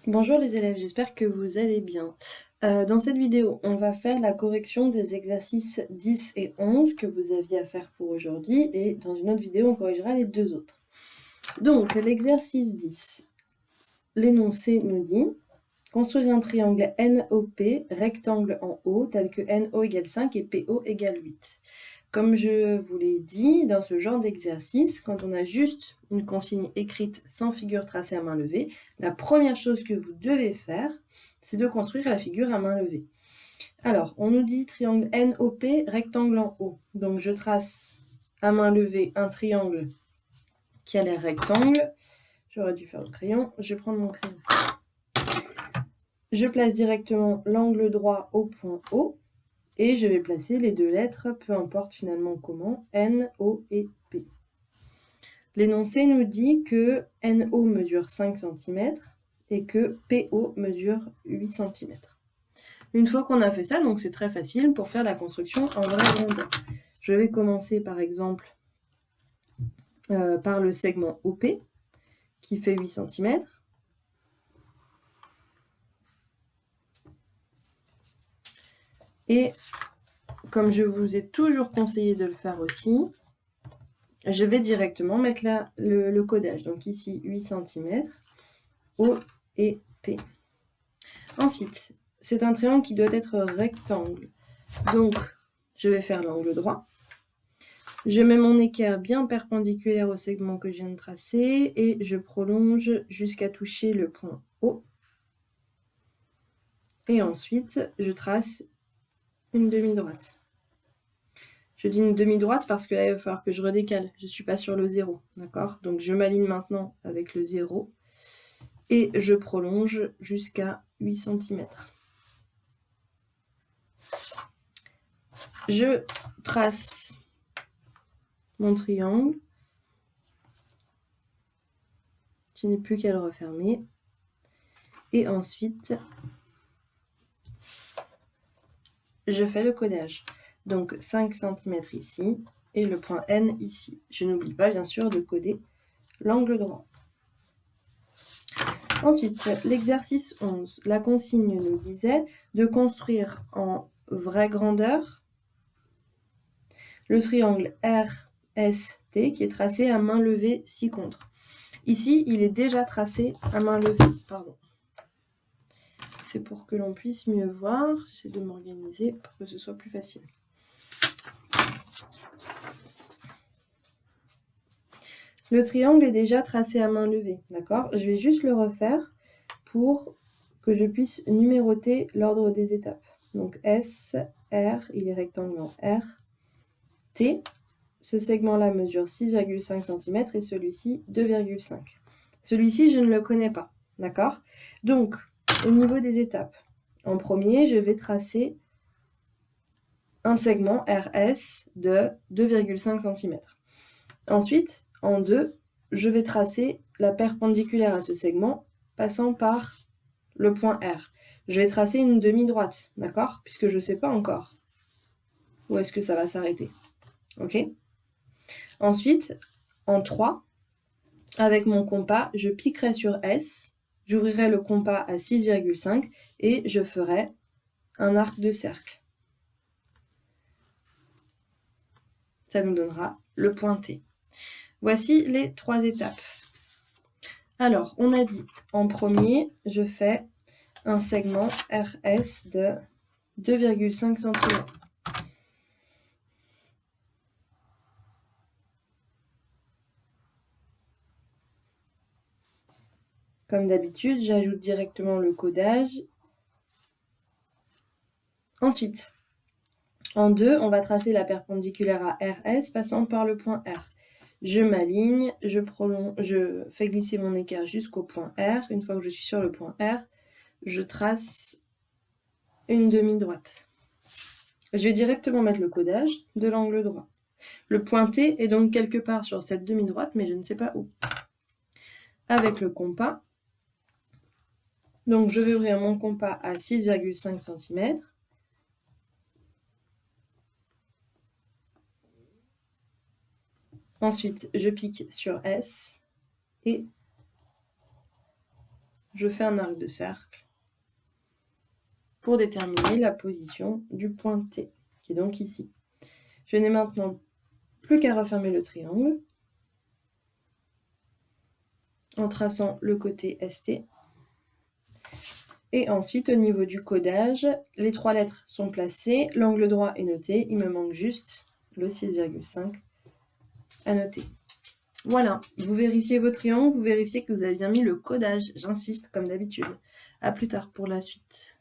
Bonjour les élèves, j'espère que vous allez bien. Dans cette vidéo, on va faire la correction des exercices 10 et 11 que vous aviez à faire pour aujourd'hui, et dans une autre vidéo, on corrigera les deux autres. Donc, l'exercice 10, l'énoncé nous dit « Construire un triangle NOP, rectangle en haut, tel que NO égale 5 et PO égale 8 ». Comme je vous l'ai dit, dans ce genre d'exercice, quand on a juste une consigne écrite sans figure tracée à main levée, la première chose que vous devez faire, c'est de construire la figure à main levée. Alors, on nous dit triangle NOP, rectangle en haut. Donc, je trace à main levée un triangle qui a l'air rectangle. J'aurais dû faire au crayon. Je vais prendre mon crayon. Je place directement l'angle droit au point O. Et je vais placer les deux lettres, peu importe finalement comment, N, O et P. L'énoncé nous dit que NO mesure 5 cm et que PO mesure 8 cm. Une fois qu'on a fait ça, donc c'est très facile pour faire la construction en vraie rondeur. Je vais commencer par exemple par le segment OP qui fait 8 cm. Et comme je vous ai toujours conseillé de le faire aussi, je vais directement mettre là le codage. Donc ici 8 cm, O et P. Ensuite, c'est un triangle qui doit être rectangle. Donc, je vais faire l'angle droit. Je mets mon équerre bien perpendiculaire au segment que je viens de tracer et je prolonge jusqu'à toucher le point O. Et ensuite, je trace une demi-droite. Je dis une demi-droite parce que là, il va falloir que je redécale. Je ne suis pas sur le 0, d'accord? Donc, je m'aligne maintenant avec le 0 et je prolonge jusqu'à 8 cm. Je trace mon triangle. Je n'ai plus qu'à le refermer. Et ensuite, je fais le codage. Donc 5 cm ici et le point N ici. Je n'oublie pas bien sûr de coder l'angle droit. Ensuite, l'exercice 11. La consigne nous disait de construire en vraie grandeur le triangle RST qui est tracé à main levée ci-contre. Ici, il est déjà tracé à main levée. Pardon. C'est pour que l'on puisse mieux voir. J'essaie de m'organiser pour que ce soit plus facile. Le triangle est déjà tracé à main levée, d'accord? Je vais juste le refaire pour que je puisse numéroter l'ordre des étapes. Donc S, R, il est rectangle en R, T. Ce segment-là mesure 6,5 cm et celui-ci 2,5. Celui-ci, je ne le connais pas, d'accord? Donc, au niveau des étapes, en premier, je vais tracer un segment RS de 2,5 cm. Ensuite, en 2, je vais tracer la perpendiculaire à ce segment, passant par le point R. Je vais tracer une demi-droite, d'accord? Puisque je ne sais pas encore où est-ce que ça va s'arrêter. Ok? Ensuite, en 3, avec mon compas, je piquerai sur S, j'ouvrirai le compas à 6,5 et je ferai un arc de cercle. Ça nous donnera le point T. Voici les 3 étapes. Alors, on a dit, en premier, je fais un segment RS de 2,5 cm. Comme d'habitude, j'ajoute directement le codage. Ensuite, en 2, on va tracer la perpendiculaire à RS passant par le point R. Je m'aligne, je prolonge, je fais glisser mon équerre jusqu'au point R. Une fois que je suis sur le point R, je trace une demi-droite. Je vais directement mettre le codage de l'angle droit. Le point T est donc quelque part sur cette demi-droite, mais je ne sais pas où. Avec le compas, donc je vais ouvrir mon compas à 6,5 cm. Ensuite, je pique sur S et je fais un arc de cercle pour déterminer la position du point T, qui est donc ici. Je n'ai maintenant plus qu'à refermer le triangle en traçant le côté ST. Et ensuite, au niveau du codage, les 3 lettres sont placées, l'angle droit est noté, il me manque juste le 6,5 à noter. Voilà, vous vérifiez vos triangles, vous vérifiez que vous avez bien mis le codage, j'insiste comme d'habitude. À plus tard pour la suite.